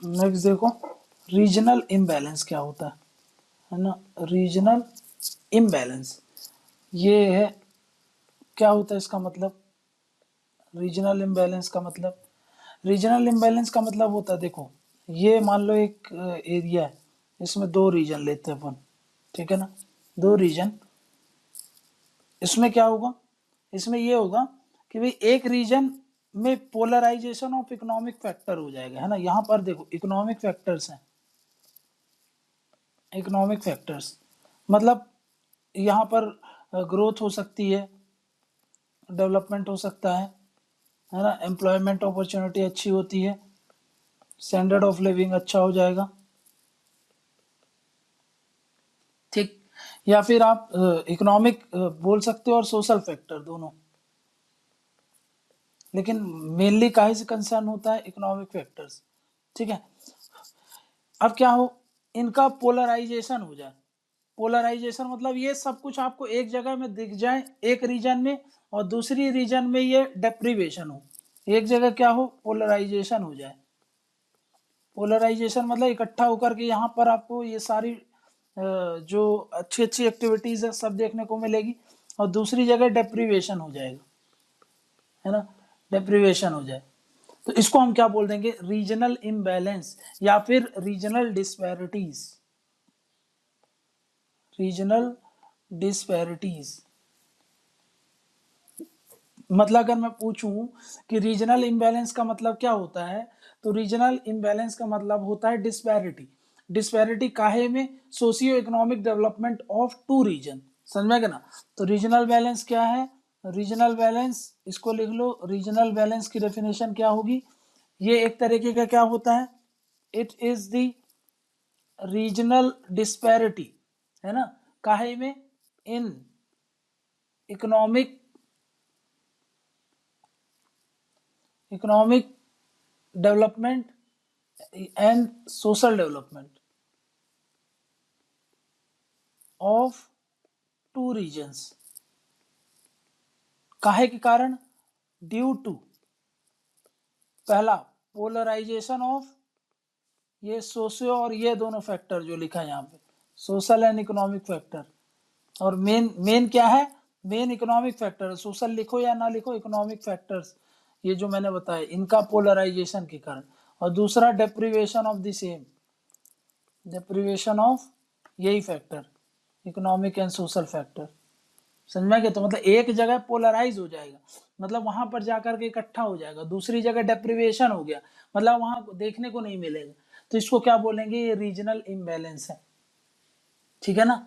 Next देखो, regional imbalance क्या होता है ना। रीजनल इम्बैलेंस ये है, क्या होता है इसका मतलब। रीजनल इम्बैलेंस का मतलब, रीजनल इम्बैलेंस का मतलब होता है, देखो ये मान लो एक एरिया है, इसमें दो रीजन लेते हैं अपन, ठीक है ना, दो रीजन। इसमें क्या होगा, इसमें ये होगा कि भाई एक रीजन में पोलराइजेशन ऑफ इकोनॉमिक फैक्टर हो जाएगा, है ना। यहाँ पर देखो इकोनॉमिक फैक्टर्स हैं, इकोनॉमिक फैक्टर्स मतलब यहाँ पर ग्रोथ हो सकती है, डेवलपमेंट हो सकता है ना, एम्प्लॉयमेंट अपॉर्चुनिटी अच्छी होती है, स्टैंडर्ड ऑफ लिविंग अच्छा हो जाएगा, ठीक। या फिर आप इकोनॉमिक बोल सकते हो और सोशल फैक्टर दोनों, लेकिन मेनली काहे से कंसर्न होता है, इकोनॉमिक फैक्टर्स, ठीक है। अब क्या हो, इनका पोलराइजेशन हो जाए। पोलराइजेशन मतलब ये सब कुछ आपको एक जगह में दिख जाए, एक रीजन में, और दूसरी रीजन में ये डेप्रीवेशन हो। एक जगह क्या हो, पोलराइजेशन हो जाए। पोलराइजेशन मतलब इकट्ठा होकर के यहाँ पर आपको ये सारी जो अच्छी अच्छी एक्टिविटीज है सब देखने को मिलेगी, और दूसरी जगह डेप्रीवेशन हो जाएगा, है ना, डेप्रीवेशन हो जाए। तो इसको हम क्या बोल देंगे, रीजनल इम्बैलेंस या फिर रीजनल डिस्पैरिटीज, रीजनल डिस्पैरिटीज। मतलब अगर मैं पूछूं कि रीजनल इम्बैलेंस का मतलब क्या होता है, तो रीजनल इम्बैलेंस का मतलब होता है डिस्पैरिटी। डिस्पैरिटी काहे में, socio economic development of two region, समझ में गया ना। तो रीजनल बैलेंस क्या है, रीजनल बैलेंस इसको लिख लो, रीजनल बैलेंस की डेफिनेशन क्या होगी, ये एक तरीके का क्या होता है, it is the regional disparity, है ना, काहे में, in economic, economic development and social development of two reasons. काहे के कारण, ड्यू टू, पहला पोलराइजेशन ऑफ, ये सोशियो और ये दोनों फैक्टर जो लिखा है यहाँ पे, सोशल एंड इकोनॉमिक फैक्टर, और मेन मेन क्या है, मेन इकोनॉमिक फैक्टर, सोशल लिखो या ना लिखो, इकोनॉमिक फैक्टर्स ये जो मैंने बताया इनका पोलराइजेशन के कारण। और दूसरा deprivation of the same, deprivation of यही factor, economic and social factor, समझ में गया। तो मतलब एक जगह पोलराइज हो जाएगा, मतलब वहां पर जाकर के इकट्ठा हो जाएगा, दूसरी जगह डेप्रीवेशन हो गया, मतलब वहां देखने को नहीं मिलेगा। तो इसको क्या बोलेंगे, ये रीजनल इम्बैलेंस है, ठीक है ना।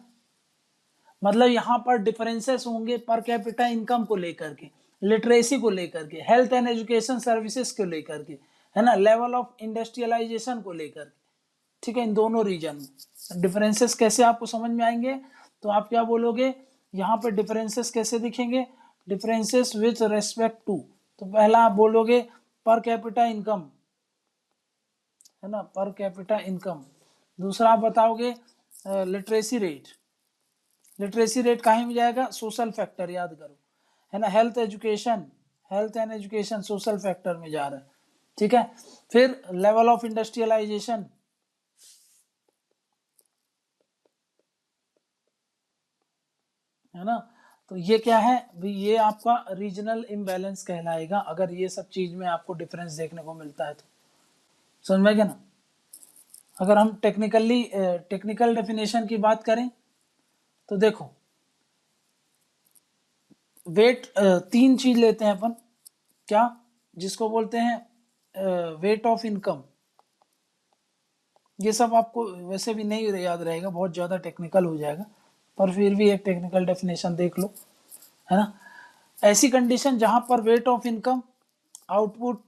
मतलब यहाँ पर डिफरेंसेस होंगे पर कैपिटा इनकम को लेकर के, लिटरेसी को लेकर के, हेल्थ एंड एजुकेशन सर्विसेज को लेकर के, है ना, लेवल ऑफ इंडस्ट्रियलाइजेशन को लेकर के, ठीक है। इन दोनों रीजन में डिफरेंसेस कैसे आपको समझ में आएंगे, तो आप क्या बोलोगे, यहाँ पे डिफरेंसेस कैसे दिखेंगे, डिफरेंसेस विथ रेस्पेक्ट टू, तो पहला आप बोलोगे पर कैपिटा इनकम, है ना, पर कैपिटा इनकम। दूसरा आप बताओगे लिटरेसी रेट, लिटरेसी रेट कहीं में जाएगा, सोशल फैक्टर याद करो, है ना, health education, health and education social factor में जा रहा है, ठीक है। फिर लेवल ऑफ इंडस्ट्रियलाइजेशन, है ना। तो ये क्या है भी, ये आपका रीजनल इम्बैलेंस कहलाएगा अगर ये सब चीज में आपको डिफरेंस देखने को मिलता है तो, समझ में गया ना। अगर हम टेक्निकल डेफिनेशन की बात करें तो देखो, वेट, तीन चीज लेते हैं अपन, क्या, जिसको बोलते हैं वेट ऑफ इनकम। ये सब आपको वैसे भी नहीं याद रहेगा, बहुत ज़्यादा टेक्निकल हो जाएगा, पर फिर भी एक टेक्निकल डेफिनेशन देख लो, है ना। ऐसी कंडीशन जहां पर वेट ऑफ इनकम, आउटपुट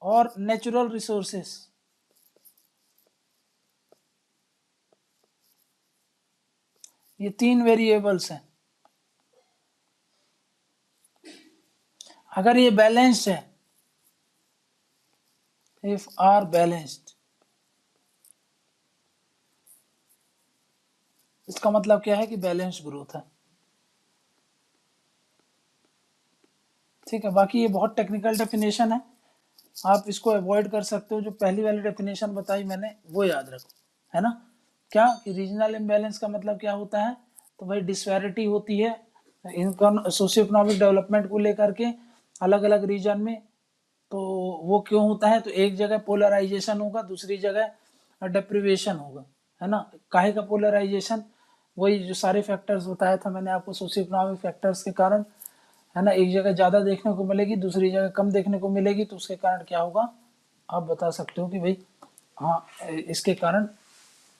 और नेचुरल रिसोर्सेस, ये तीन वेरिएबल्स हैं, अगर ये बैलेंस्ड है, इफ आर बैलेंस्ड, इसका मतलब क्या है कि बैलेंस्ड ग्रोथ है, ठीक है, बाकी ये बहुत टेक्निकल डेफिनेशन है, आप इसको अवॉइड कर सकते हो। जो पहली वाली डेफिनेशन बताई मैंने वो याद रखो, है ना। क्या कि रीजनल इम्बैलेंस का मतलब क्या होता है, तो भाई डिस्पैरिटी होती है इनकम सोशियो इकोनॉमिक डेवलपमेंट को लेकर के अलग अलग रीजन में। तो वो क्यों होता है, तो एक जगह पोलराइजेशन होगा, दूसरी जगह डेप्रिवेशन होगा, है ना। काहे का पोलराइजेशन, वही जो सारे फैक्टर्स बताया था मैंने आपको सोशियो इकोनॉमिक फैक्टर्स के कारण, है ना। एक जगह ज़्यादा देखने को मिलेगी, दूसरी जगह कम देखने को मिलेगी, तो उसके कारण क्या होगा, आप बता सकते हो कि भाई हाँ इसके कारण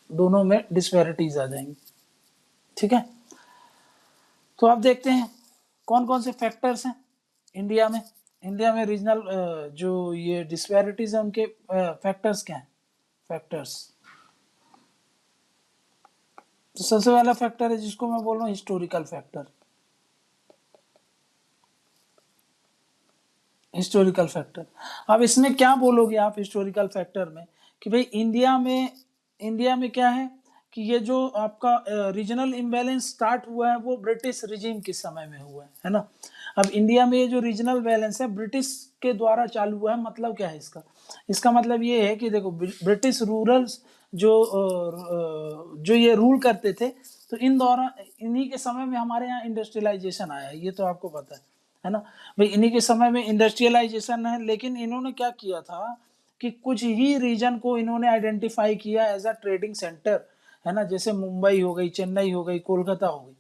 दोनों में डिस्पैरिटीज आ जाएंगी। ठीक है, तो आप देखते हैं कौन कौन से फैक्टर्स हैं इंडिया में रीजनल जो ये डिस्पैरिटीज है उनके फैक्टर्स क्या हैं। फैक्टर्स, तो सबसे पहला फैक्टर है जिसको मैं बोल रहा हूँ हिस्टोरिकल फैक्टर। हिस्टोरिकल फैक्टर, अब इसमें क्या बोलोगे आप हिस्टोरिकल फैक्टर में, कि भाई इंडिया में क्या है कि ये जो आपका रीजनल इम्बैलेंस स्टार्ट हुआ है वो ब्रिटिश रिजीम के समय में हुआ है ना। अब इंडिया में ये जो रीजनल बैलेंस है ब्रिटिश के द्वारा चालू हुआ है, मतलब क्या है इसका, इसका मतलब ये है कि देखो ब्रिटिश रूरल्स जो ये रूल करते थे, तो इन दौरान इन्हीं के समय में हमारे यहाँ इंडस्ट्रियलाइजेशन आया है, ये तो आपको पता है ना। भाई इन्हीं के समय में इंडस्ट्रियलाइजेशन है, लेकिन इन्होंने क्या किया था कि कुछ ही रीजन को इन्होंने आइडेंटिफाई किया एज अ ट्रेडिंग सेंटर, है ना। जैसे मुंबई हो गई, चेन्नई हो गई, कोलकाता हो गई,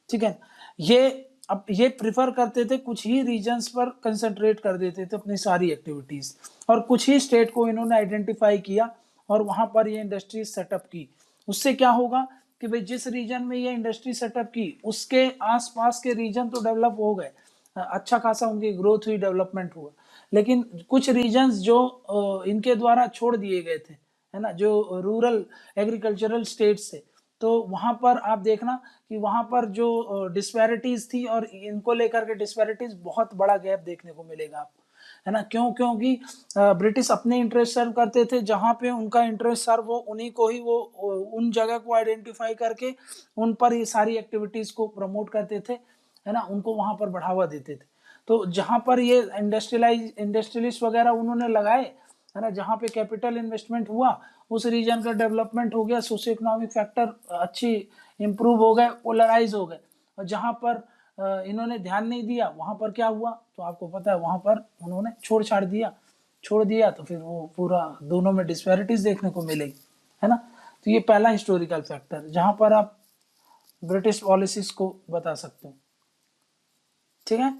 ठीक है। ये अब ये प्रिफर करते थे, कुछ ही रीजन्स पर कंसंट्रेट कर देते थे अपनी सारी एक्टिविटीज, और कुछ ही स्टेट को इन्होंने आइडेंटिफाई किया और वहां पर ये इंडस्ट्री सेटअप की। उससे क्या होगा कि भाई जिस रीजन में ये इंडस्ट्री सेटअप की उसके आसपास के रीजन तो डेवलप हो गए, अच्छा खासा उनकी ग्रोथ हुई, डेवलपमेंट हुआ, लेकिन कुछ रीजन्स जो इनके द्वारा छोड़ दिए गए थे, है ना, जो रूरल एग्रीकल्चरल स्टेट्स थे, तो वहां पर आप देखना कि वहां पर जो डिस्पैरिटीज थी और इनको लेकर के डिस्पैरिटीज, बहुत बड़ा गैप देखने को मिलेगा आपको, है ना। क्यों, क्योंकि ब्रिटिश अपने इंटरेस्ट सर्व करते थे, जहां पे उनका इंटरेस्ट सर्व हो उन्हीं को ही वो उन जगह को आइडेंटिफाई करके उन पर ये सारी एक्टिविटीज को प्रमोट करते थे, है ना, उनको वहां पर बढ़ावा देते थे। तो जहां पर ये इंडस्ट्रियलिस्ट वगैरह उन्होंने लगाए, है ना, जहां पे कैपिटल इन्वेस्टमेंट हुआ उस रीजन का डेवलपमेंट हो गया, सोशियो इकोनॉमिक फैक्टर अच्छी इंप्रूव हो गए, पोलराइज हो गए। और जहां पर इन्होंने ध्यान नहीं दिया वहां पर क्या हुआ, तो आपको पता है वहां पर उन्होंने छोड़ दिया, तो फिर वो पूरा दोनों में डिस्पैरिटीज देखने को मिलेगी, है ना। तो ये पहला हिस्टोरिकल फैक्टर जहां पर आप ब्रिटिश पॉलिसीज को बता सकते हो। ठीक है,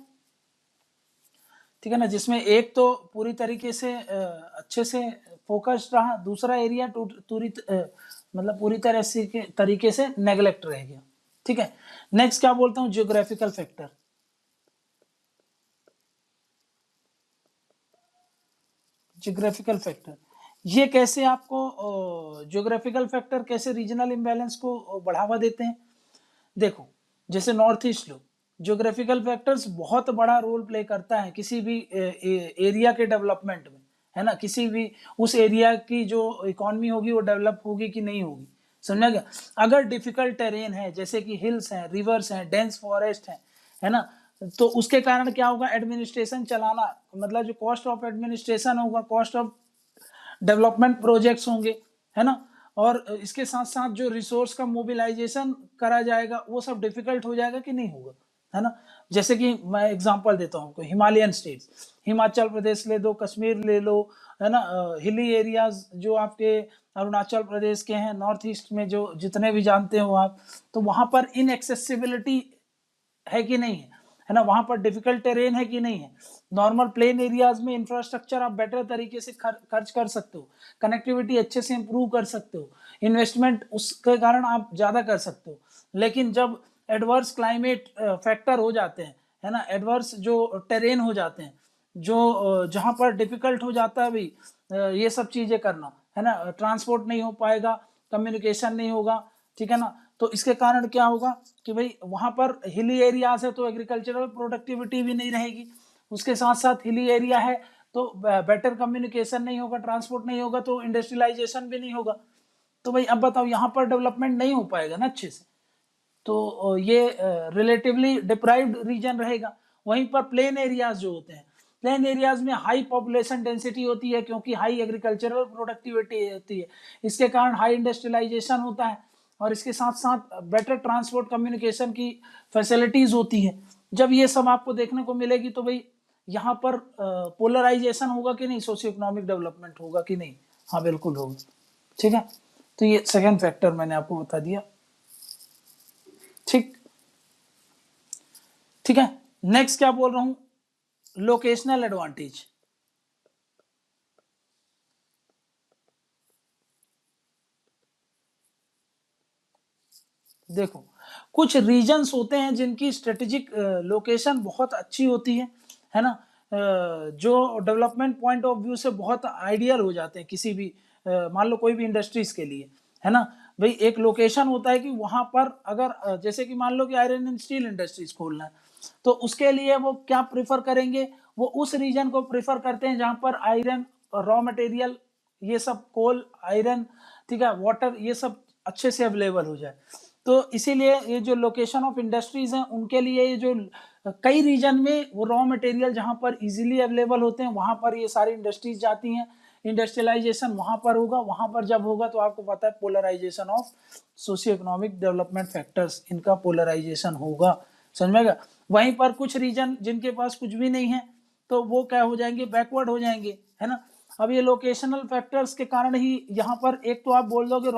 ठीक है ना, जिसमें एक तो पूरी तरीके से अच्छे से फोकस्ड रहा, दूसरा एरिया मतलब पूरी तरह से तरीके से नेग्लेक्ट रह गया। ठीक है, नेक्स्ट क्या बोलता हूं, जियोग्राफिकल फैक्टर। जियोग्राफिकल फैक्टर, ये कैसे आपको जियोग्राफिकल फैक्टर कैसे रीजनल इम्बैलेंस को बढ़ावा देते हैं। देखो, जैसे नॉर्थ ईस्ट लो, ज्योग्राफिकल फैक्टर्स बहुत बड़ा रोल प्ले करता है किसी भी एरिया के डेवलपमेंट में, है ना। किसी भी उस एरिया की जो इकोनॉमी होगी वो डेवलप होगी कि नहीं होगी, समझा गया। अगर डिफिकल्ट टेरेन है, जैसे कि हिल्स हैं, रिवर्स हैं, डेंस फॉरेस्ट है ना, तो उसके कारण क्या होगा, एडमिनिस्ट्रेशन चलाना, मतलब जो कॉस्ट ऑफ एडमिनिस्ट्रेशन होगा, कॉस्ट ऑफ डेवलपमेंट प्रोजेक्ट्स होंगे, है ना, और इसके साथ साथ जो रिसोर्स का मोबिलाइजेशन करा जाएगा वो सब डिफिकल्ट हो जाएगा कि नहीं होगा, है ना। जैसे कि मैं एग्जांपल देता हूँ, हिमालयन स्टेट्स, हिमाचल प्रदेश ले दो, कश्मीर ले लो, है ना, हिली एरियाज जो आपके अरुणाचल प्रदेश के हैं, नॉर्थ ईस्ट में जो जितने भी जानते हो आप, तो वहां पर इनएक्सेसिबिलिटी है कि नहीं है ना, वहां पर डिफिकल्ट टेरेन है कि नहीं है। नॉर्मल प्लेन एरियाज में इंफ्रास्ट्रक्चर आप बेटर तरीके से खर्च कर सकते हो, कनेक्टिविटी अच्छे से इंप्रूव कर सकते हो, इन्वेस्टमेंट उसके कारण आप ज्यादा कर सकते हो। लेकिन जब एडवर्स क्लाइमेट फैक्टर हो जाते हैं, है ना, एडवर्स जो टेरेन हो जाते हैं, जो जहां पर डिफिकल्ट हो जाता है भाई ये सब चीजें करना, है ना, ट्रांसपोर्ट नहीं हो पाएगा, कम्युनिकेशन नहीं होगा, ठीक है ना, तो इसके कारण क्या होगा कि भाई वहां पर हिली एरियाज है तो एग्रीकल्चरल प्रोडक्टिविटी भी नहीं रहेगी, उसके साथ साथ हिली एरिया है तो बेटर कम्युनिकेशन नहीं होगा, ट्रांसपोर्ट नहीं होगा, तो इंडस्ट्रियलाइजेशन भी नहीं होगा। तो भाई अब बताओ यहाँ पर डेवलपमेंट नहीं हो पाएगा ना अच्छे से, तो ये रिलेटिवली डिप्राइव्ड रीजन रहेगा। वहीं पर प्लेन एरियाज जो होते हैं, प्लेन एरियाज में हाई पॉपुलेशन डेंसिटी होती है क्योंकि हाई एग्रीकल्चरल प्रोडक्टिविटी होती है, इसके कारण हाई इंडस्ट्रियलाइजेशन होता है और इसके साथ साथ बेटर ट्रांसपोर्ट कम्युनिकेशन की फैसिलिटीज होती है। जब ये सब आपको देखने को मिलेगी तो भाई यहाँ पर पोलराइजेशन होगा कि नहीं, सोशियो इकोनॉमिक डेवलपमेंट होगा कि नहीं? हाँ बिल्कुल होगा। ठीक है, तो ये सेकेंड फैक्टर मैंने आपको बता दिया। ठीक ठीक है, नेक्स्ट क्या बोल रहा हूं, लोकेशनल एडवांटेज। देखो कुछ रीजन्स होते हैं जिनकी स्ट्रेटेजिक लोकेशन बहुत अच्छी होती है ना, जो डेवलपमेंट पॉइंट ऑफ व्यू से बहुत आइडियल हो जाते हैं किसी भी मान लो कोई भी इंडस्ट्रीज के लिए, है ना। भाई एक लोकेशन होता है कि वहां पर अगर जैसे कि मान लो कि आयरन एंड स्टील इंडस्ट्रीज खोलना है, तो उसके लिए वो क्या प्रेफर करेंगे, वो उस रीजन को प्रेफर करते हैं जहां पर आयरन, रॉ मटेरियल, ये सब कोल, आयरन, ठीक है, वाटर, ये सब अच्छे से अवेलेबल हो जाए। तो इसीलिए ये जो लोकेशन ऑफ इंडस्ट्रीज हैं उनके लिए ये जो कई रीजन में वो रॉ मटेरियल जहां पर इजीली अवेलेबल होते हैं वहां पर ये सारी इंडस्ट्रीज जाती हैं, इंडस्ट्रियलाइजेशन वहां पर होगा, वहां पर जब होगा तो आपको पता है polarisation of socio economic development factors, इनका पोलराइजेशन होगा, समझ में गया। वहीं पर कुछ रीजन जिनके पास कुछ भी नहीं है तो वो क्या हो जाएंगे, बैकवर्ड हो जाएंगे, है ना। अब ये लोकेशनल फैक्टर्स के कारण ही यहाँ पर एक तो आप बोल दोगे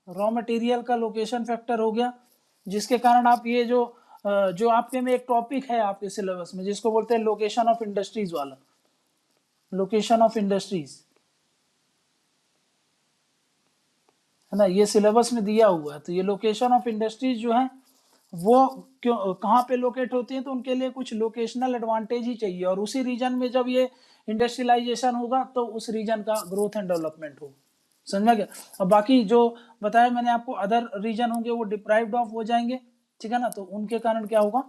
रॉ मटेरियल का लोकेशन फैक्टर हो गया, जिसके कारण आप ये जो आपके में एक टॉपिक है आपके सिलेबस में जिसको बोलते हैं लोकेशन ऑफ इंडस्ट्रीज वाला, लोकेशन ऑफ इंडस्ट्रीज, है ना, ये सिलेबस में दिया हुआ है। तो ये लोकेशन ऑफ इंडस्ट्रीज जो है वो क्यों कहाँ पे लोकेट होती है, तो उनके लिए कुछ लोकेशनल एडवांटेज ही चाहिए, और उसी रीजन में जब ये इंडस्ट्रियलाइजेशन होगा तो उस रीजन का ग्रोथ एंड डेवलपमेंट होगा, समझ में गया। अब बाकी जो बताया मैंने आपको अदर रीजन होंगे वो डिप्राइव्ड ऑफ हो जाएंगे, ठीक है ना, तो उनके कारण क्या होगा,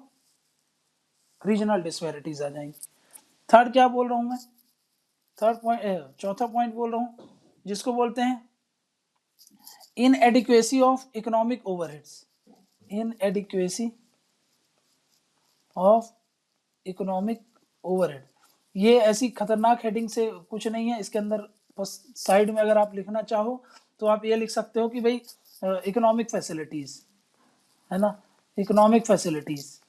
रीजनल डिस्पैरिटीज आ जाएंगी। थर्ड क्या बोल रहा हूं मैं, थर्ड पॉइंट, चौथा पॉइंट बोल रहा हूं जिसको बोलते हैं inadequacy of economic overheads, inadequacy of economic overhead. ये ऐसी खतरनाक हेडिंग से कुछ नहीं है, इसके अंदर बस साइड में अगर आप लिखना चाहो तो आप ये लिख सकते हो कि भाई इकोनॉमिक फैसिलिटीज, है ना, इकोनॉमिक फैसिलिटीज।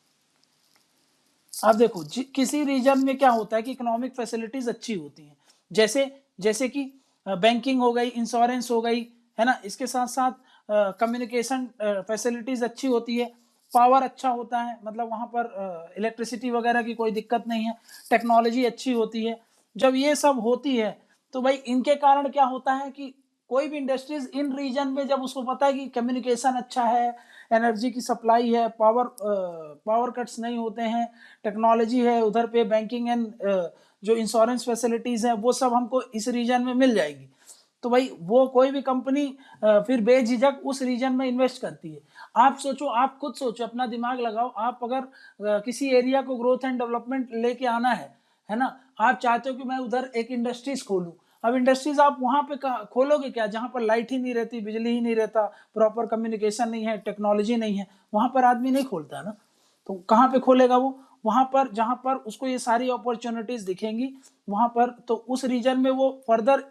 अब देखो किसी रीजन में क्या होता है कि इकोनॉमिक फैसिलिटीज अच्छी होती हैं, जैसे जैसे कि बैंकिंग हो गई, इंश्योरेंस हो गई, है ना, इसके साथ साथ कम्युनिकेशन फैसिलिटीज अच्छी होती है, पावर अच्छा होता है, मतलब वहां पर इलेक्ट्रिसिटी वगैरह की कोई दिक्कत नहीं है, टेक्नोलॉजी अच्छी होती है। जब ये सब होती है तो भाई इनके कारण क्या होता है कि कोई भी इंडस्ट्रीज इन रीजन में जब उसको पता है कि कम्युनिकेशन अच्छा है, एनर्जी की सप्लाई है, पावर कट्स नहीं होते हैं, टेक्नोलॉजी है, उधर पे बैंकिंग एंड जो इंश्योरेंस फैसिलिटीज है वो सब हमको इस रीजन में मिल जाएगी, तो भाई वो कोई भी कंपनी फिर बेझिझक उस रीजन में इन्वेस्ट करती है। आप सोचो, आप खुद सोचो, अपना दिमाग लगाओ, आप अगर किसी एरिया को ग्रोथ एंड डेवलपमेंट लेके आना है ना, आप चाहते हो कि मैं उधर एक इंडस्ट्रीज खोलूं। अब इंडस्ट्रीज आप वहां पे खोलोगे क्या, जहां पर लाइट ही नहीं रहती, बिजली ही नहीं रहता, प्रॉपर कम्युनिकेशन नहीं है, टेक्नोलॉजी नहीं है, वहां पर आदमी नहीं खोलता ना। तो कहाँ पे खोलेगा वो, वहां पर जहां पर उसको ये सारी अपॉर्चुनिटीज दिखेंगी वहां पर, तो उस रीजन में वो फर्दर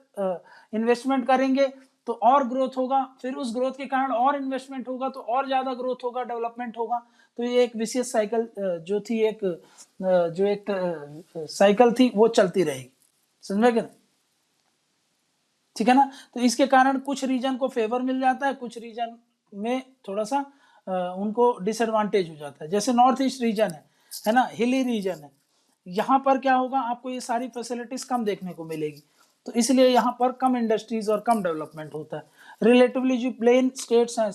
इन्वेस्टमेंट करेंगे तो और ग्रोथ होगा, फिर उस ग्रोथ के कारण और इन्वेस्टमेंट होगा तो और ज्यादा ग्रोथ होगा, डेवलपमेंट होगा। तो ये एक विशेष साइकिल जो थी, जो एक साइकिल थी वो चलती रहेगी, समझ में क्या, ठीक है ना। तो इसके कारण कुछ रीजन को फेवर मिल जाता है, कुछ रीजन में थोड़ा सा उनको डिसएडवांटेज हो जाता है। जैसे नॉर्थ ईस्ट रीजन है ना, हिली रीजन है, यहाँ पर क्या होगा, आपको ये सारी फैसिलिटीज कम देखने को मिलेगी, तो इसलिए यहाँ पर कम इंडस्ट्रीज और कम डेवलपमेंट होता है। रिलेटिवली जो प्लेन स्टेट्स हैं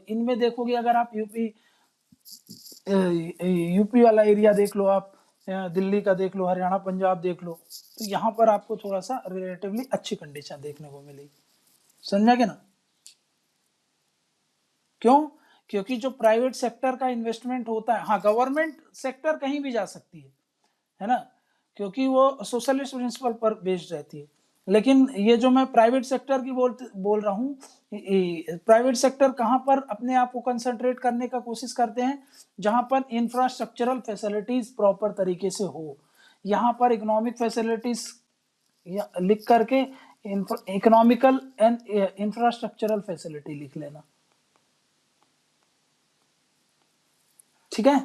इनमें देखोगे, अगर आप यूपी वाला एरिया देख लो, आप दिल्ली का देख लो, हरियाणा पंजाब देख लो, तो यहाँ पर आपको थोड़ा सा रिलेटिवली अच्छी कंडीशन देखने को मिलेगी, समझा क्या ना। क्यों, क्योंकि जो प्राइवेट सेक्टर का इन्वेस्टमेंट होता है, हाँ गवर्नमेंट सेक्टर कहीं भी जा सकती है ना, क्योंकि वो सोशलिस्ट प्रिंसिपल पर बेस्ड रहती है, लेकिन ये जो मैं प्राइवेट सेक्टर की बोल रहा हूँ, प्राइवेट सेक्टर कहाँ पर अपने आप को कंसंट्रेट करने का कोशिश करते हैं, जहां पर इंफ्रास्ट्रक्चरल फैसिलिटीज प्रॉपर तरीके से हो। यहाँ पर इकोनॉमिक फैसिलिटीज लिख करके इकोनॉमिकल एंड इंफ्रास्ट्रक्चरल फैसिलिटी लिख लेना, ठीक है।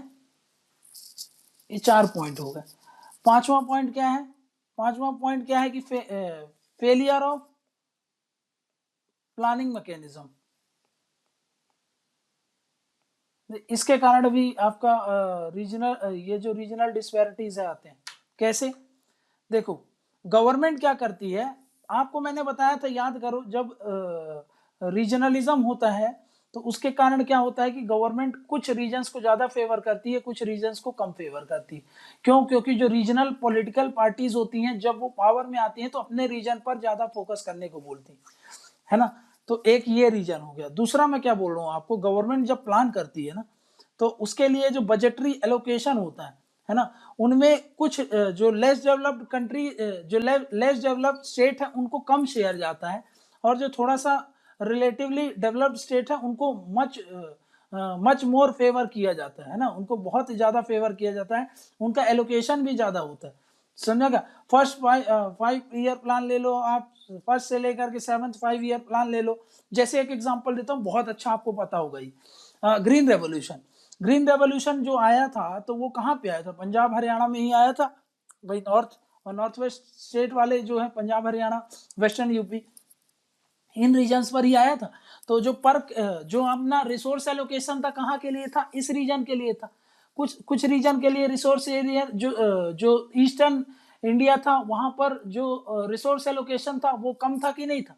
ये 4 पॉइंट हो गए। पांचवा पॉइंट क्या है? पांचवा पॉइंट क्या है कि फेलियर ऑफ प्लानिंग मैकेनिज्म। इसके कारण भी आपका रीजनल ये जो रीजनल डिस्पैरिटीज है आते हैं। कैसे? देखो, गवर्नमेंट क्या करती है, आपको मैंने बताया था, याद करो, जब रीजनलिज्म होता है तो उसके कारण क्या होता है कि गवर्नमेंट कुछ रीजन्स को ज्यादा फेवर करती है, कुछ रीजन्स को कम फेवर करती है। क्यों? क्योंकि जो रीजनल पॉलिटिकल पार्टीज होती हैं, जब वो पावर में आती हैं तो अपने रीजन पर ज्यादा फोकस करने को बोलती है ना। तो एक ये रीजन हो गया। दूसरा मैं क्या बोल रहा हूँ आपको, गवर्नमेंट जब प्लान करती है ना, तो उसके लिए जो बजटरी एलोकेशन होता है ना, उनमें कुछ जो लेस डेवलप्ड कंट्री, जो लेस डेवलप्ड स्टेट है, उनको कम शेयर जाता है, और जो थोड़ा सा रिलेटिवली डेवलप्ड स्टेट है उनको मच मोर फेवर किया जाता है ना, उनको बहुत ज्यादा फेवर किया जाता है, उनका एलोकेशन भी ज्यादा होता है। समझा क्या? फर्स्ट 5 ईयर प्लान ले लो आप, फर्स्ट से लेकर के 7th 5 ईयर प्लान ले लो। जैसे एक एग्जांपल देता हूँ, बहुत अच्छा आपको पता होगा ही, ग्रीन रेवोल्यूशन। ग्रीन रेवोल्यूशन जो आया था तो वो कहाँ पे आया था? पंजाब हरियाणा में ही आया था भाई। नॉर्थ और नॉर्थ वेस्ट स्टेट वाले जो है, पंजाब हरियाणा, वेस्टर्न यूपी, इन रीजन्स पर ही आया था। तो जो अपना रिसोर्स एलोकेशन था, कहाँ के लिए था? इस रीजन के लिए था। कुछ रीजन के लिए रिसोर्स एरिया, जो ईस्टर्न इंडिया था, वहां पर जो रिसोर्स एलोकेशन था वो कम था कि नहीं था।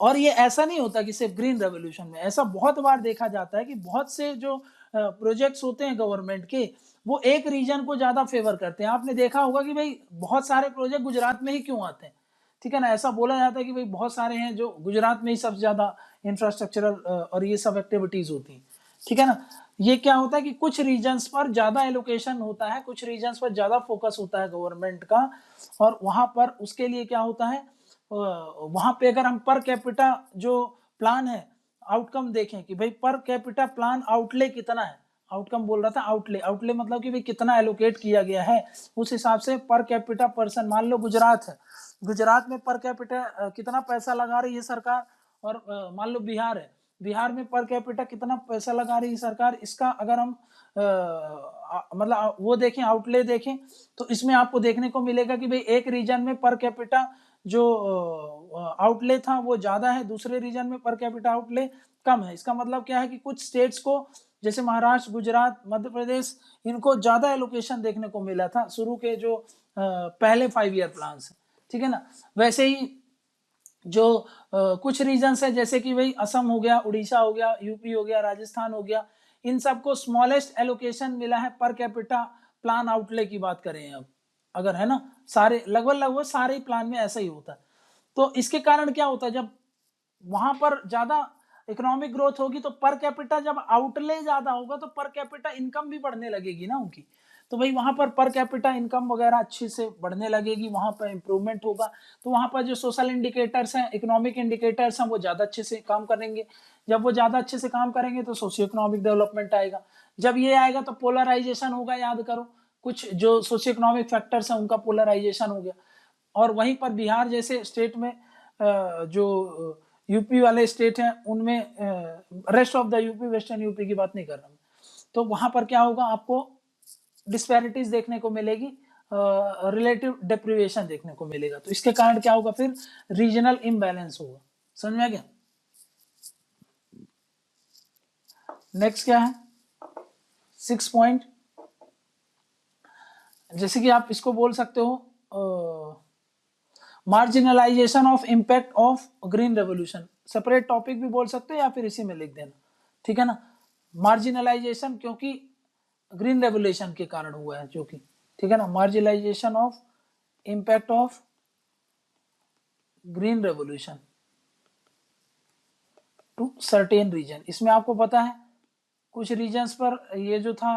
और ये ऐसा नहीं होता कि सिर्फ ग्रीन रेवोल्यूशन में, ऐसा बहुत बार देखा जाता है कि बहुत से जो प्रोजेक्ट्स होते हैं गवर्नमेंट के, वो एक रीजन को ज्यादा फेवर करते हैं। आपने देखा होगा कि भाई बहुत सारे प्रोजेक्ट गुजरात में ही क्यों आते हैं, ठीक है ना। ऐसा बोला जाता है कि भाई बहुत सारे हैं जो गुजरात में ही सबसे ज्यादा इंफ्रास्ट्रक्चरल और ये सब एक्टिविटीज होती हैं, ठीक है ना। ये क्या होता है कि कुछ रीजन्स पर ज्यादा एलोकेशन होता है, कुछ रीजन्स पर ज्यादा फोकस होता है गवर्नमेंट का, और वहां पर उसके लिए क्या होता है, वहां पे अगर हम पर कैपिटा जो प्लान है, आउटकम देखें कि भाई पर कैपिटा प्लान आउटले कितना है, आउटकम बोल रहा था आउटले, आउटले मतलब कि भाई कितना एलोकेट किया गया है, उस हिसाब से पर कैपिटा पर्सन, मान लो गुजरात है, गुजरात में पर कैपिटा कितना पैसा लगा रही है सरकार, और मान लो बिहार है, बिहार में पर कैपिटा कितना पैसा लगा रही है सरकार, इसका अगर हम मतलब वो देखें, आउटले देखें, तो इसमें आपको देखने को मिलेगा कि भाई एक रीजन में पर कैपिटा जो आउटले था वो ज्यादा है, दूसरे रीजन में पर कैपिटा आउटले कम है। इसका मतलब क्या है कि कुछ स्टेट्स को, जैसे महाराष्ट्र, गुजरात, मध्य प्रदेश, इनको ज्यादा एलोकेशन देखने को मिला था शुरू के जो पहले 5 ईयर प्लान से, ठीक है ना। वैसे ही जो कुछ रीजन्स है, जैसे कि भाई असम हो गया, उड़ीसा हो गया, यूपी हो गया, राजस्थान हो गया, इन सबको स्मॉलेस्ट एलोकेशन मिला है पर कैपिटा प्लान आउटले की बात करें अब, अगर, है ना, सारे लगभग सारे प्लान में ऐसा ही होता है। तो इसके कारण क्या होता है, जब वहां पर ज्यादा इकोनॉमिक ग्रोथ होगी तो पर कैपिटा, जब आउटले ज्यादा होगा तो पर कैपिटा इनकम भी बढ़ने लगेगी ना उनकी, तो भाई वहां पर कैपिटा इनकम वगैरह अच्छी से बढ़ने लगेगी, वहां पर इंप्रूवमेंट होगा, तो वहां पर जो सोशल इंडिकेटर्स हैं, इकोनॉमिक इंडिकेटर्स हैं, वो ज्यादा अच्छे से काम करेंगे। जब वो ज्यादा अच्छे से काम करेंगे तो सोशियो इकोनॉमिक डेवलपमेंट आएगा। जब ये आएगा तो पोलराइजेशन होगा, याद करो, कुछ जो सोशियो इकोनॉमिक फैक्टर्स हैं उनका पोलराइजेशन हो गया। और वहीं पर बिहार जैसे स्टेट में जो यूपी वाले स्टेट हैं उनमें, rest of the UP, western UP की बात नहीं कर रहा हूँ, तो वहां पर क्या होगा, आपको डिस्पैरिटीज देखने को मिलेगी, रिलेटिव डेप्रिवेशन देखने को मिलेगा। तो इसके कारण क्या होगा, फिर रीजनल इम्बैलेंस होगा। समझ में आ गया? नेक्स्ट क्या है, 6 पॉइंट, जैसे कि आप इसको बोल सकते हो marginalisation of impact of green revolution, separate topic भी बोल सकते हो या फिर इसी में लिख देना, ठीक है ना। मार्जिनलाइजेशन क्योंकि ग्रीन रेवोल्यूशन के कारण हुआ है, जो कि, ठीक है ना, marginalisation of impact of green revolution to certain region. इसमें आपको पता है कुछ रीजन्स पर ये जो था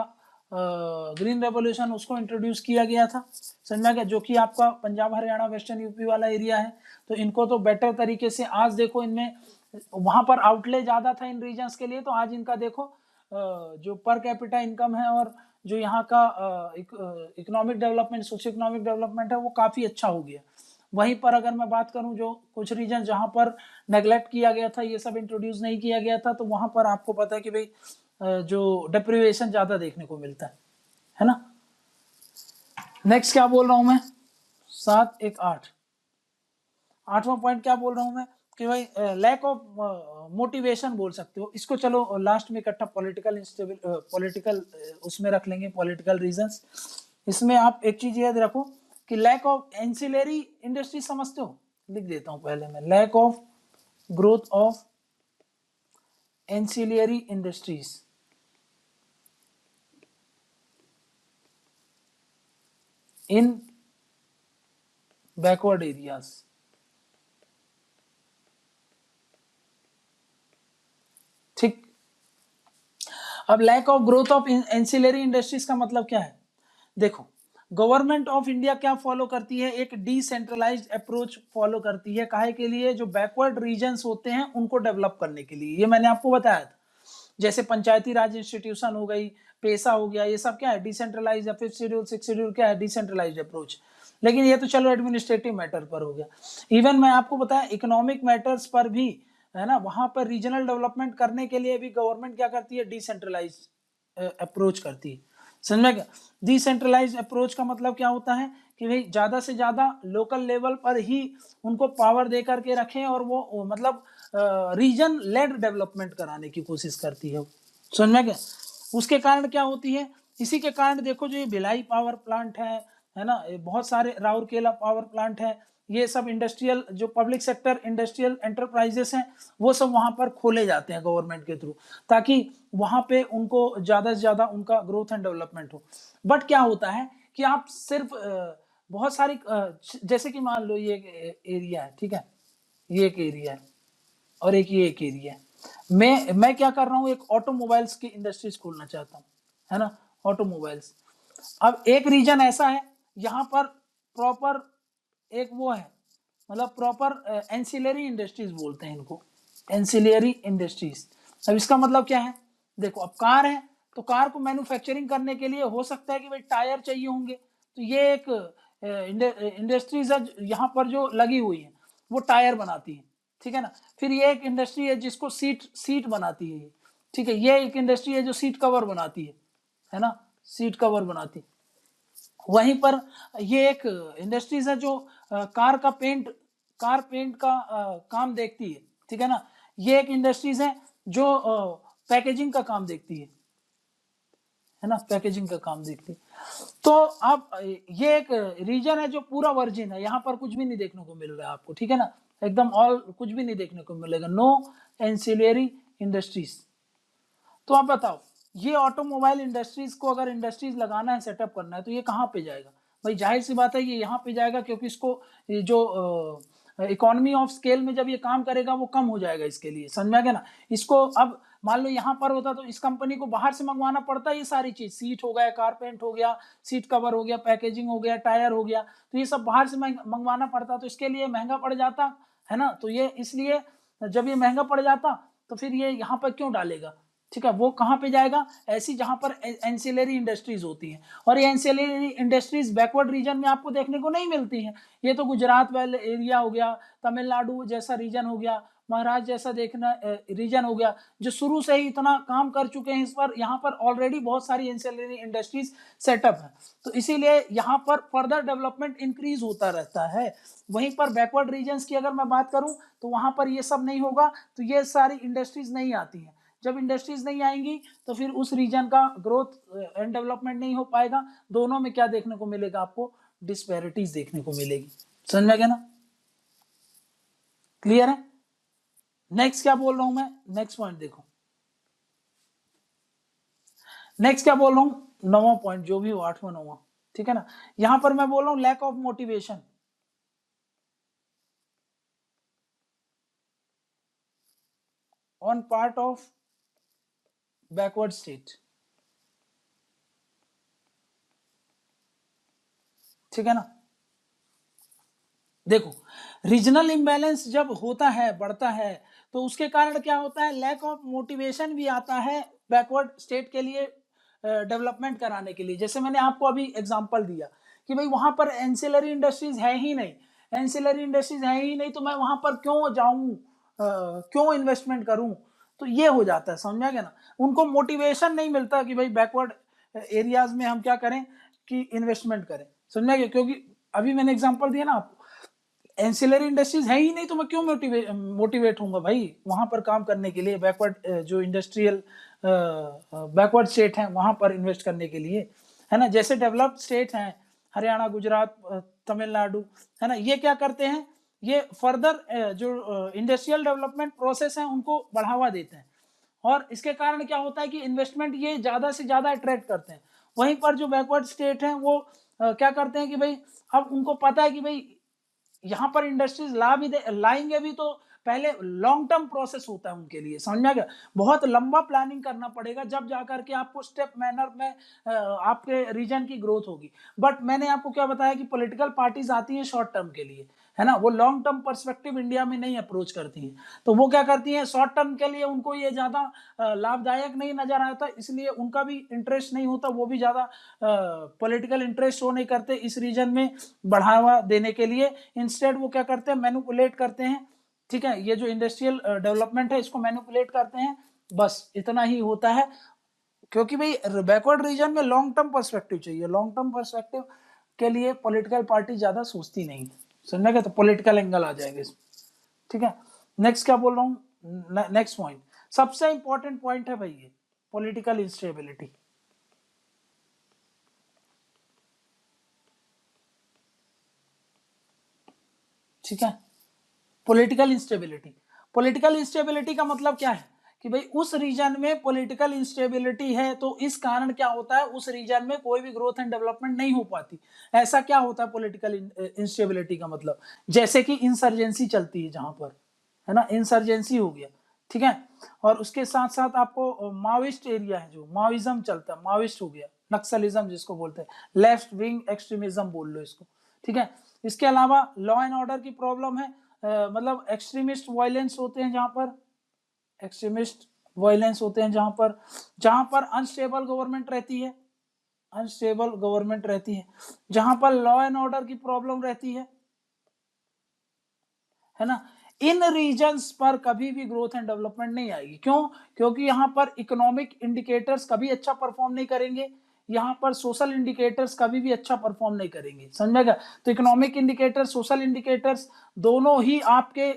ग्रीन रेवोल्यूशन उसको इंट्रोड्यूस किया गया था, समझ में आ गया, जो कि आपका पंजाब हरियाणा वेस्टर्न यूपी वाला एरिया है। तो इनको तो बेटर तरीके से आज देखो, इनमें वहां पर आउटले ज्यादा था इन रीजन्स के लिए, तो आज इनका देखो जो पर कैपिटा इनकम है और जो यहाँ का economic development, socio economic development है, वो काफी अच्छा हो गया। वहीं पर अगर मैं बात करूं जो कुछ रीजन जहां पर नेग्लेक्ट किया गया था, ये सब इंट्रोड्यूस नहीं किया गया था, तो वहां पर आपको पता है कि भाई जो डेप्रिवेशन ज्यादा देखने को मिलता है ना। नेक्स्ट क्या बोल रहा हूं मैं, 7 1 8 8वां पॉइंट क्या बोल रहा हूं मैं कि भाई लैक ऑफ मोटिवेशन बोल सकते हो इसको। चलो लास्ट में इकट्ठा पॉलिटिकल उसमें रख लेंगे, पॉलिटिकल रीजंस। इसमें आप एक चीज याद रखो कि लैक ऑफ एंसिलरी इंडस्ट्री समझते हो, लिख देता हूं पहले मैं, lack of growth of ancillary industries in backward areas. ठीक, अब lack of growth of ancillary industries का मतलब क्या है, देखो गवर्नमेंट ऑफ इंडिया क्या फॉलो करती है, एक डिसेंट्रलाइज्ड अप्रोच फॉलो करती है, काहे के लिए, जो बैकवर्ड रीजन्स होते हैं उनको डेवलप करने के लिए। ये मैंने आपको बताया था, जैसे पंचायती राज इंस्टीट्यूशन हो गई, पेशा हो गया, ये सब क्या है, डिसेंट्रलाइज, या 5th शेड्यूल 6th शेड्यूल क्या है, डिसेंट्रलाइज्ड अप्रोच। लेकिन ये तो चलो एडमिनिस्ट्रेटिव मैटर पर हो गया। इवन मैं आपको बताया इकोनॉमिक मैटर्स पर भी है ना, वहां पर रीजनल डेवलपमेंट करने के लिए भी गवर्नमेंट क्या करती है, डिसेंट्रलाइज अप्रोच करती है, समझ में क्या। डिसेंट्रलाइज अप्रोच का मतलब क्या होता है कि भाई ज्यादा से ज्यादा लोकल लेवल पर ही उनको पावर दे करके रखें और वो मतलब रीजन लेड डेवलपमेंट कराने की कोशिश करती है, समझ में क्या। उसके कारण क्या होती है, इसी के कारण देखो जो ये भिलाई पावर प्लांट है ना, बहुत सारे राउरकेला पावर प्लांट है, ये सब इंडस्ट्रियल जो पब्लिक सेक्टर इंडस्ट्रियल एंटरप्राइजेस हैं, वो सब वहां पर खोले जाते हैं गवर्नमेंट के थ्रू, ताकि वहां पे उनको ज्यादा से ज्यादा उनका ग्रोथ एंड डेवलपमेंट हो। बट क्या होता है कि आप सिर्फ बहुत सारी जैसे कि मान लो ये एरिया है, ठीक है, ये एक एरिया है और ये एक एरिया है। मैं क्या कर रहा हूँ, एक ऑटोमोबाइल्स की इंडस्ट्रीज खोलना चाहता हूँ, है ना, ऑटोमोबाइल्स। अब एक रीजन ऐसा है यहाँ पर प्रॉपर एक वो है, मतलब प्रॉपर एंसिलरी इंडस्ट्रीज बोलते हैं इनको, एंसिलरी इंडस्ट्रीज। अब इसका मतलब क्या है, देखो अब कार है, तो कार को मैन्युफैक्चरिंग करने के लिए हो सकता है कि भाई टायर चाहिए होंगे, तो ये एक इंडस्ट्रीज है यहाँ पर जो लगी हुई है, वो टायर बनाती है, ठीक है ना। फिर ये एक इंडस्ट्री है जिसको सीट बनाती है, ठीक है, ये एक इंडस्ट्री है जो सीट कवर बनाती है ना, सीट कवर बनाती है। वहीं पर ये एक इंडस्ट्रीज है जो कार पेंट का काम देखती है, ठीक है ना। ये एक इंडस्ट्रीज है जो पैकेजिंग का काम देखती है ना, पैकेजिंग का काम देखती है। तो आप ये एक रीजन है जो पूरा वर्जिन है, यहाँ पर कुछ भी नहीं देखने को मिल रहा है आपको, ठीक है ना, एकदम ऑल कुछ भी नहीं देखने को मिलेगा, नो एंसिलरी इंडस्ट्रीज। तो आप बताओ, ये ऑटोमोबाइल इंडस्ट्रीज को अगर इंडस्ट्रीज लगाना है, सेटअप करना है, तो ये कहाँ पे जाएगा भाई, जाहिर सी बात है ये यहाँ पे जाएगा, क्योंकि इसको ये जो इकोनॉमी ऑफ स्केल में जब ये काम करेगा वो कम हो जाएगा इसके लिए, समझ में आ गया ना। इसको अब मान लो यहाँ पर होता तो इस कंपनी को बाहर से मंगवाना पड़ता है, ये सारी चीज, सीट हो गया, कारपेंट हो गया, सीट कवर हो गया, पैकेजिंग हो गया, टायर हो गया, तो ये सब बाहर से मंगवाना पड़ता, तो इसके लिए महंगा पड़ जाता है ना। तो ये इसलिए जब ये महंगा पड़ जाता तो फिर ये यहाँ पर क्यों डालेगा, ठीक है, वो कहाँ पे जाएगा, ऐसी जहां पर एंसिलरी इंडस्ट्रीज होती हैं। और ये एंसिलरी इंडस्ट्रीज बैकवर्ड रीजन में आपको देखने को नहीं मिलती हैं। ये तो गुजरात वाले एरिया हो गया, तमिलनाडु जैसा रीजन हो गया, महाराष्ट्र जैसा देखना रीजन हो गया, जो शुरू से ही इतना काम कर चुके हैं इस पर, यहाँ पर ऑलरेडी बहुत सारी एंसिलरी इंडस्ट्रीज सेटअप है, तो इसीलिए यहाँ पर फर्दर डेवलपमेंट इंक्रीज होता रहता है। वहीं पर बैकवर्ड रीजन्स की अगर मैं बात करूं तो वहां पर ये सब नहीं होगा, तो ये सारी इंडस्ट्रीज नहीं आती हैं। जब इंडस्ट्रीज नहीं आएंगी तो फिर उस रीजन का ग्रोथ एंड डेवलपमेंट नहीं हो पाएगा। दोनों में क्या देखने को मिलेगा आपको, डिस्पैरिटीज देखने को मिलेगी, समझ में गया ना, क्लियर है। नेक्स्ट क्या बोल रहा हूं मैं, नेक्स्ट पॉइंट देखो, नेक्स्ट क्या बोल रहा हूं, 9वां पॉइंट, जो भी हो 8वां 9वां, ठीक है ना। यहां पर मैं बोल रहा हूं lack of motivation on part of backward state, ठीक है ना। देखो, रीजनल इम्बैलेंस जब होता है, बढ़ता है, तो उसके कारण क्या होता है, लैक ऑफ मोटिवेशन भी आता है बैकवर्ड स्टेट के लिए डेवलपमेंट कराने के लिए। जैसे मैंने आपको अभी एग्जांपल दिया कि भाई वहां पर एंसिलरी इंडस्ट्रीज है ही नहीं, एंसिलरी इंडस्ट्रीज है ही नहीं, तो मैं वहां पर क्यों जाऊं, क्यों इन्वेस्टमेंट करूं। तो ये हो जाता है, समझा गया ना। उनको मोटिवेशन नहीं मिलता कि भाई बैकवर्ड एरियाज में हम क्या करें कि इन्वेस्टमेंट करें, समझा गया। क्योंकि अभी मैंने एग्जांपल दिया ना आपको, एंसिलरी इंडस्ट्रीज है ही नहीं, तो मैं क्यों मोटिवेट होऊंगा भाई वहां पर काम करने के लिए, बैकवर्ड जो इंडस्ट्रियल बैकवर्ड स्टेट हैं वहां पर इन्वेस्ट करने के लिए, है ना। जैसे डेवलप्ड स्टेट हैं, हरियाणा, गुजरात, तमिलनाडु, है ना, ये क्या करते हैं, ये फर्दर जो इंडस्ट्रियल डेवलपमेंट प्रोसेस है उनको बढ़ावा देते हैं, और इसके कारण क्या होता है कि इन्वेस्टमेंट ये ज्यादा से ज्यादा अट्रैक्ट करते हैं। वहीं पर जो बैकवर्ड स्टेट हैं वो क्या करते हैं कि भाई अब उनको पता है कि भाई यहाँ पर इंडस्ट्रीज लाएंगे भी, तो पहले लॉन्ग टर्म प्रोसेस होता है उनके लिए, समझ में आ गया। बहुत लंबा प्लानिंग करना पड़ेगा, जब जाकर के आपको स्टेप मैनर में आपके रीजन की ग्रोथ होगी। बट मैंने आपको क्या बताया कि पॉलिटिकल पार्टीज आती हैं शॉर्ट टर्म के लिए, है ना, वो लॉन्ग टर्म पर्सपेक्टिव इंडिया में नहीं अप्रोच करती हैं। तो वो क्या करती हैं, शॉर्ट टर्म के लिए उनको ये ज्यादा लाभदायक नहीं नजर आता, इसलिए उनका भी इंटरेस्ट नहीं होता, वो भी ज्यादा पॉलिटिकल इंटरेस्ट शो नहीं करते इस रीजन में बढ़ावा देने के लिए। इंस्टेड वो क्या करते हैं, मैनिपुलेट करते हैं, ठीक है, ये जो इंडस्ट्रियल डेवलपमेंट है इसको मैनिपुलेट करते हैं, बस इतना ही होता है। क्योंकि भाई बैकवर्ड रीजन में लॉन्ग टर्म पर्सपेक्टिव चाहिए, लॉन्ग टर्म पर्सपेक्टिव के लिए पॉलिटिकल पार्टी ज्यादा सोचती नहीं, समझना क्या, तो पॉलिटिकल एंगल आ जाएगा इसमें, ठीक है। नेक्स्ट क्या बोल रहा हूँ, नेक्स्ट पॉइंट, सबसे इंपॉर्टेंट पॉइंट है भाई ये पॉलिटिकल इंस्टेबिलिटी, ठीक है। पॉलिटिकल इंस्टेबिलिटी, पॉलिटिकल इंस्टेबिलिटी का मतलब क्या है कि भाई उस रीजन में पॉलिटिकल इंस्टेबिलिटी है, तो इस कारण क्या होता है, उस रीजन में कोई भी ग्रोथ एंड डेवलपमेंट नहीं हो पाती। ऐसा क्या होता है पॉलिटिकल इंस्टेबिलिटी का मतलब, जैसे कि इंसर्जेंसी चलती है जहां पर, है ना, इंसर्जेंसी हो गया, ठीक है। और उसके साथ साथ आपको माओइस्ट एरिया है, जो माओइज्म चलता है, माओइस्ट हो गया, नक्सलिज्म जिसको बोलते हैं, लेफ्ट विंग एक्सट्रीमिज्म बोल लो इसको, ठीक है। इसके अलावा लॉ एंड ऑर्डर की प्रॉब्लम है, मतलब एक्सट्रीमिस्ट वायलेंस होते हैं जहां पर, एक्सट्रीमिस्ट वायलेंस होते हैं जहां पर अनस्टेबल गवर्नमेंट रहती है, अनस्टेबल गवर्नमेंट रहती है, जहां पर लॉ एंड ऑर्डर की प्रॉब्लम रहती है ना। इन रीजन्स पर कभी भी ग्रोथ एंड डेवलपमेंट नहीं आएगी। क्यों? क्योंकि यहाँ पर इकोनॉमिक इंडिकेटर्स कभी अच्छा परफॉर्म नहीं करेंगे, यहाँ पर सोशल इंडिकेटर्स कभी भी अच्छा परफॉर्म नहीं करेंगे, समझेगा। तो इकोनॉमिक इंडिकेटर्स, सोशल इंडिकेटर्स दोनों ही आपके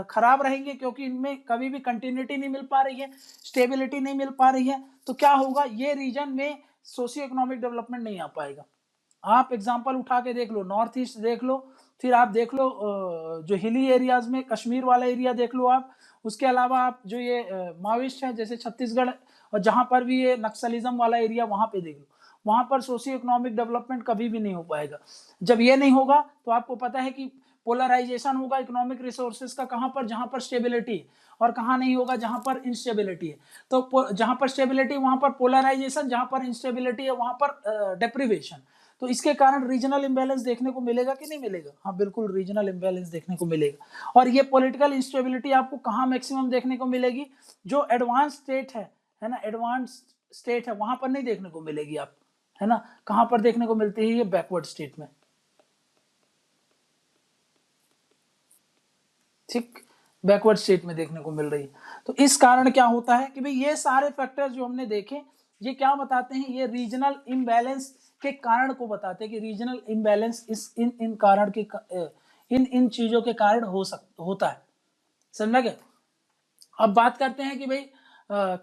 खराब रहेंगे, क्योंकि इनमें कभी भी कंटिन्यूटी नहीं मिल पा रही है, स्टेबिलिटी नहीं मिल पा रही है। तो क्या होगा, ये रीजन में सोशियो इकोनॉमिक डेवलपमेंट नहीं आ पाएगा। आप एग्जाम्पल उठा के देख लो, नॉर्थ ईस्ट देख लो, फिर आप देख लो जो हिली एरियाज में कश्मीर वाला एरिया देख लो आप, उसके अलावा आप जो ये माओइस्ट है जैसे छत्तीसगढ़, और जहां पर भी ये नक्सलिज्म वाला एरिया वहां पे देख लो, वहां पर सोशियो इकोनॉमिक डेवलपमेंट कभी भी नहीं हो पाएगा। जब ये नहीं होगा तो आपको पता है कि पोलराइजेशन होगा इकोनॉमिक रिसोर्सेज का, कहां पर, जहां पर स्टेबिलिटी है, और कहां नहीं होगा, जहां पर इंस्टेबिलिटी है। तो जहां पर स्टेबिलिटी वहां पर पोलराइजेशन, जहां पर इंस्टेबिलिटी है वहां पर डेप्रिवेशन। तो इसके कारण रीजनल इंबैलेंस देखने को मिलेगा कि नहीं मिलेगा? हाँ बिल्कुल, रीजनल इंबैलेंस देखने को मिलेगा। और ये पॉलिटिकल इंस्टेबिलिटी आपको कहाँ मैक्सिमम देखने को मिलेगी? जो एडवांस स्टेट है ना, एडवांस स्टेट है वहां पर नहीं देखने को मिलेगी आप, है ना। कहां पर देखने को मिलती है? ये बैकवर्ड स्टेट में, ठीक, बैकवर्ड स्टेट में देखने को मिल रही है। तो इस कारण क्या होता है कि भाई ये सारे फैक्टर्स जो हमने देखे, ये क्या बताते हैं, ये रीजनल इम्बैलेंस के कारण को बताते हैं कि रीजनल इम्बैलेंस इस इन इन कारण के इन इन चीजों के कारण होता है, समझा क्या। अब बात करते हैं कि भाई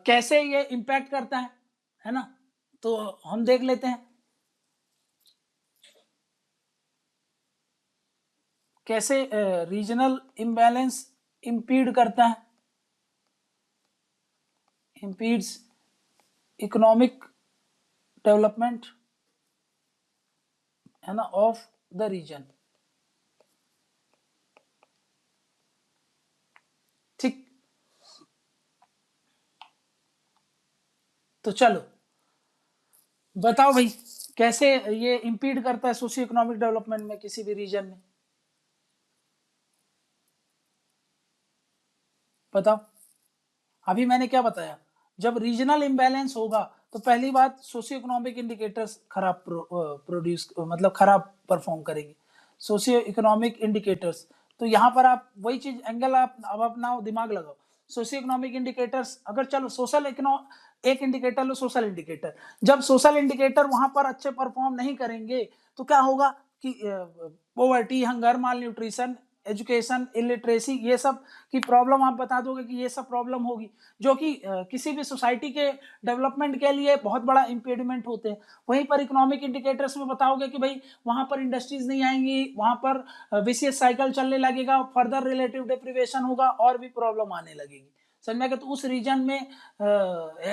कैसे ये इम्पैक्ट करता है ना। तो हम देख लेते हैं कैसे रीजनल इम्बैलेंस इंपीड करता है, impedes इकोनॉमिक डेवलपमेंट, है ना, ऑफ द रीजन, ठीक। तो चलो बताओ भाई कैसे ये इंपीड करता है सोशियो इकोनॉमिक डेवलपमेंट में किसी भी रीजन में, बताओ। अभी मैंने क्या बताया, जब रीजनल इम्बैलेंस होगा तो पहली बात सोशियो इकोनॉमिक इंडिकेटर्स खराब प्रोड्यूस मतलब खराब परफॉर्म करेंगे, सोशियो इकोनॉमिक इंडिकेटर्स। तो यहाँ पर आप वही चीज एंगल आप अब अपना दिमाग लगाओ, सोशियो इकोनॉमिक इंडिकेटर्स अगर चलो सोशल एक इंडिकेटर लो, सोशल इंडिकेटर, जब सोशल इंडिकेटर वहां पर अच्छे परफॉर्म नहीं करेंगे तो क्या होगा कि पॉवर्टी, हंगर, माल न्यूट्रिशन, एजुकेशन, इलिटरेसी, ये सब की प्रॉब्लम आप बता दोगे कि ये सब प्रॉब्लम होगी, जो कि किसी भी सोसाइटी के डेवलपमेंट के लिए बहुत बड़ा इम्पेडिमेंट होते हैं। वहीं पर इकोनॉमिक इंडिकेटर्स में बताओगे कि भाई वहां पर इंडस्ट्रीज नहीं आएंगी, वहां पर विशियस साइकिल चलने लगेगा, फर्दर रिलेटिव डिप्रीवेशन होगा और भी प्रॉब्लम आने लगेगी, समझ में। तो उस रीजन में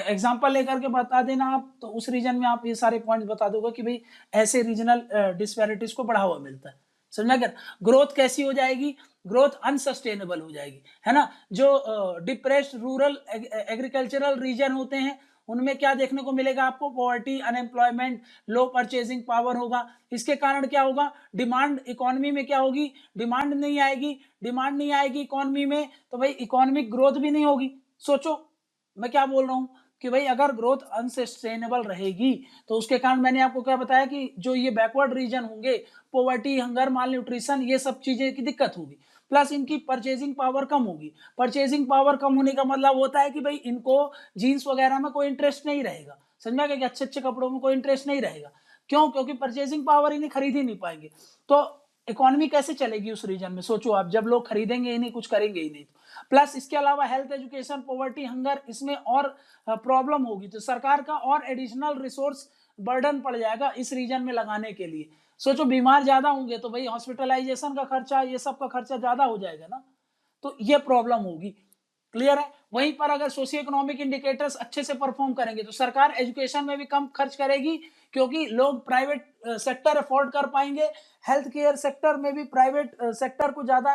एग्जांपल लेकर के बता देना आप, तो उस रीजन में आप ये सारे पॉइंट्स बता दोगे कि भाई ऐसे रीजनल डिस्पैरिटीज को बढ़ावा मिलता है, समझ में। अगर ग्रोथ कैसी हो जाएगी, ग्रोथ अनसस्टेनेबल हो जाएगी, है ना। जो डिप्रेस्ड रूरल एग्रीकल्चरल रीजन होते हैं उनमें क्या देखने को मिलेगा आपको, पॉवर्टी, अनएम्प्लॉयमेंट, लो परचेजिंग पावर होगा। इसके कारण क्या होगा, डिमांड इकोनॉमी में क्या होगी, डिमांड नहीं आएगी, डिमांड नहीं आएगी इकोनॉमी में तो भाई इकोनॉमिक ग्रोथ भी नहीं होगी। सोचो मैं क्या बोल रहा हूं कि भाई अगर ग्रोथ अनसस्टेनेबल रहेगी तो उसके कारण मैंने आपको क्या बताया कि जो ये बैकवर्ड रीजन होंगे, पॉवर्टी, हंगर, माल न्यूट्रिशन, ये सब चीजें की दिक्कत होगी, प्लस इनकी परचेजिंग पावर कम होगी। परचेजिंग पावर कम होने का मतलब होता है कि भाई इनको जीन्स वगैरह में कोई इंटरेस्ट नहीं रहेगा, समझ में आ गया, कि अच्छे अच्छे कपड़ों में कोई इंटरेस्ट नहीं रहेगा। क्यों? क्योंकि परचेजिंग पावर इन्हें खरीद ही नहीं पाएंगे। तो इकोनॉमी कैसे चलेगी उस रीजन में, सोचो आप, जब लोग खरीदेंगे ही नहीं, कुछ करेंगे ही नहीं। प्लस इसके अलावा हेल्थ, एजुकेशन, पॉवर्टी, हंगर, इसमें और प्रॉब्लम होगी, तो सरकार का और एडिशनल रिसोर्स बर्डन पड़ जाएगा इस रीजन में लगाने के लिए। सोचो बीमार ज्यादा होंगे तो भाई हॉस्पिटलाइजेशन का खर्चा, ये सब का खर्चा ज्यादा हो जाएगा ना, तो ये प्रॉब्लम होगी। क्लियर है। वहीं पर अगर सोशियो इकोनॉमिक इंडिकेटर्स अच्छे से परफॉर्म करेंगे तो सरकार एजुकेशन में भी कम खर्च करेगी, क्योंकि लोग प्राइवेट सेक्टर अफोर्ड कर पाएंगे। हेल्थ केयर सेक्टर में भी प्राइवेट सेक्टर को ज्यादा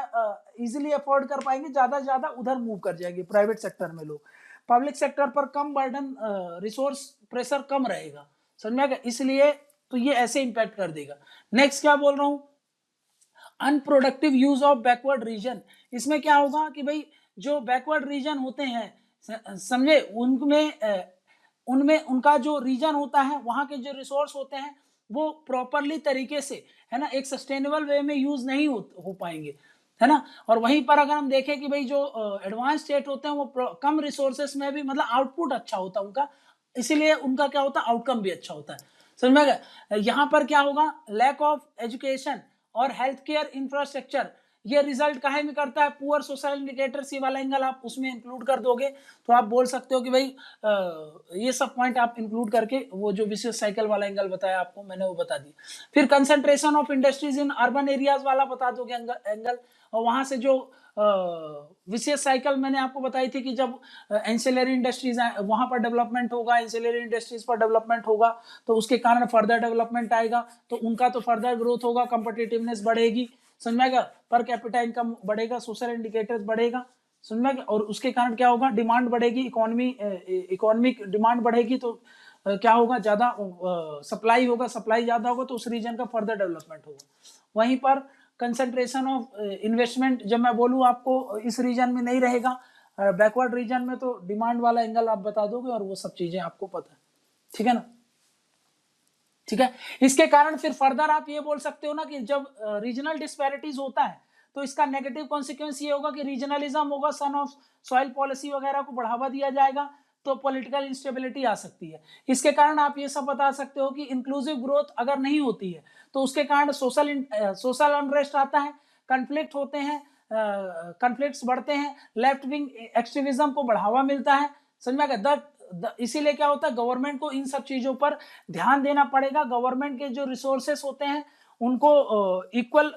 इजीली अफोर्ड कर पाएंगे, ज्यादा से ज्यादा उधर मूव कर जाएंगे प्राइवेट सेक्टर में लोग। पब्लिक सेक्टर पर कम बर्डन, रिसोर्स प्रेशर कम रहेगा, समझ में आ गया। इसलिए तो ये ऐसे इंपैक्ट कर देगा। नेक्स्ट क्या बोल रहा हूं, unproductive use of backward region. इसमें क्या होगा कि भाई जो बैकवर्ड रीजन होते हैं, समझे, उनमें उनका जो रीजन होता है, वहां के जो रिसोर्स होते हैं वो प्रॉपरली तरीके से, है ना, एक सस्टेनेबल वे में यूज नहीं हो पाएंगे, है ना। और वहीं पर अगर हम देखें कि भाई जो एडवांस स्टेट होते हैं वो कम रिसोर्सेस में भी मतलब आउटपुट अच्छा होता है उनका, इसीलिए उनका क्या होता है, आउटकम भी अच्छा होता है, समझ में गया। यहाँ पर क्या होगा, लैक ऑफ एजुकेशन और हेल्थ केयर इंफ्रास्ट्रक्चर, ये रिजल्ट काहे में करता है, पुअर सोशल इंडिकेटर्स, ये वाला एंगल आप उसमें इंक्लूड कर दोगे तो आप बोल सकते हो कि भाई ये सब पॉइंट आप इंक्लूड करके वो जो विशेष साइकिल वाला एंगल बताया आपको मैंने वो बता दिया। फिर concentration of industries in urban areas वाला बता दोगे एंगल, और वहां से जो विशेष साइकिल मैंने आपको बताई थी कि जब एंसिलरी इंडस्ट्रीज वहां पर डेवलपमेंट होगा, एंसिलरी इंडस्ट्रीज पर डेवलपमेंट होगा तो उसके कारण फर्दर डेवलपमेंट आएगा, तो उनका तो फर्दर ग्रोथ होगा, कंपिटिटिवनेस बढ़ेगी, समझ में आएगा, पर कैपिटा इनकम बढ़ेगा, सोशल इंडिकेटर्स बढ़ेगा, समझ में आएगा। और उसके कारण क्या होगा, डिमांड बढ़ेगी, इकोनॉमिक डिमांड बढ़ेगी तो क्या होगा, ज्यादा सप्लाई होगा, सप्लाई ज्यादा होगा तो उस रीजन का फर्दर डेवलपमेंट होगा। वहीं पर कंसंट्रेशन ऑफ इन्वेस्टमेंट, जब मैं बोलूं आपको इस रीजन में नहीं रहेगा, बैकवर्ड रीजन में तो डिमांड वाला एंगल आप बता दोगे और वो सब चीजें आपको पता है, ठीक है ना। ठीक है, इसके कारण फिर फर्दर आप ये बोल सकते हो ना कि जब रीजनल डिस्पैरिटीज होता है तो इसका नेगेटिव कॉन्सिक्वेंस ये होगा कि रीजनलिज्म होगा, सन ऑफ सॉइल पॉलिसी वगैरह को बढ़ावा दिया जाएगा, तो पॉलिटिकल इंस्टेबिलिटी आ सकती है। इसके कारण आप ये सब बता सकते हो कि इंक्लूसिव ग्रोथ अगर नहीं होती है तो उसके कारण सोशल अनरेस्ट आता है, कन्फ्लिक्ट होते हैं, कन्फ्लिक्ट्स बढ़ते हैं, लेफ्ट विंग एक्सट्रीमिज्म को बढ़ावा मिलता है, समझ में आ गया। इसीलिए क्या होता है, गवर्नमेंट को इन सब चीजों पर ध्यान देना पड़ेगा। गवर्नमेंट के जो रिसोर्सेस होते हैं उनको इक्वल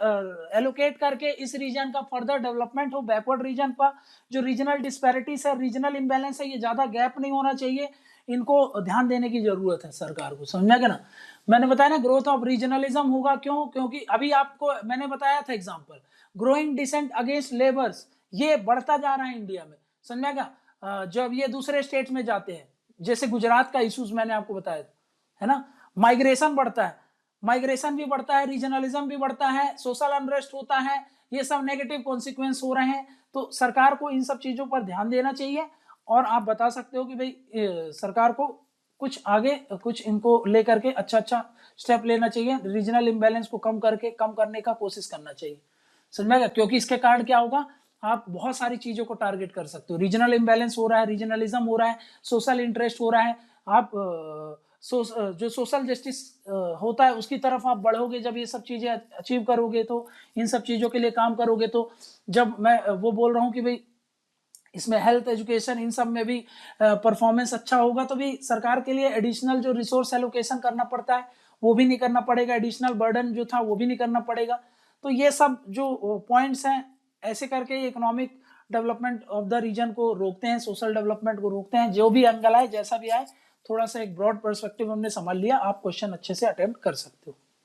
एलोकेट करके इस रीजन का फर्दर डेवलपमेंट हो। बैकवर्ड रीजन का जो रीजनल डिस्पैरिटीज है, रीजनल इंबैलेंस है, ये ज्यादा गैप नहीं होना चाहिए, इनको ध्यान देने की जरूरत है सरकार को, समझा क्या ना। मैंने बताया ना ग्रोथ ऑफ रीजनलिज्म होगा, क्यों, क्योंकि अभी आपको मैंने बताया था example, growing dissent against labours, ये बढ़ता जा रहा है इंडिया में, समझा क्या। जब ये दूसरे स्टेट में जाते हैं, जैसे गुजरात का इश्यूज मैंने आपको बताया, है ना, माइग्रेशन बढ़ता है, माइग्रेशन भी बढ़ता है, रीजनलिज्म भी बढ़ता है, सोशल अनरेस्ट होता है, ये सब नेगेटिव कॉन्सिक्वेंस हो रहे हैं। तो सरकार को इन सब चीजों पर ध्यान देना चाहिए। और आप बता सकते हो कि भाई सरकार को कुछ आगे कुछ इनको लेकर के अच्छा स्टेप लेना चाहिए, रीजनल इम्बैलेंस को कम करने का कोशिश करना चाहिए। समझ में? क्योंकि इसके कारण क्या होगा, आप बहुत सारी चीजों को टारगेट कर सकते हो। रीजनल इम्बैलेंस हो रहा है, रीजनलिज्म हो रहा है, सोशल इंटरेस्ट हो रहा है, आप जो सोशल जस्टिस होता है उसकी तरफ आप बढ़ोगे जब ये सब चीजें अचीव करोगे, तो इन सब चीजों के लिए काम करोगे। तो जब मैं वो बोल रहा हूँ कि भाई इसमें हेल्थ, एजुकेशन, इन सब में भी परफॉर्मेंस अच्छा होगा, तो भी सरकार के लिए एडिशनल जो रिसोर्स एलोकेशन करना पड़ता है वो भी नहीं करना पड़ेगा, एडिशनल बर्डन जो था वो भी नहीं करना पड़ेगा। तो ये सब जो पॉइंट्स हैं, ऐसे करके economic development of the region को रोकते हैं, सोशल डेवलपमेंट को रोकते हैं। जो भी एंगल आए, जैसा भी आए, थोड़ा सा एक ब्रॉड पर्सपेक्टिव हमने समझ लिया। आप क्वेश्चन अच्छे से अटेम्प्ट कर सकते हो।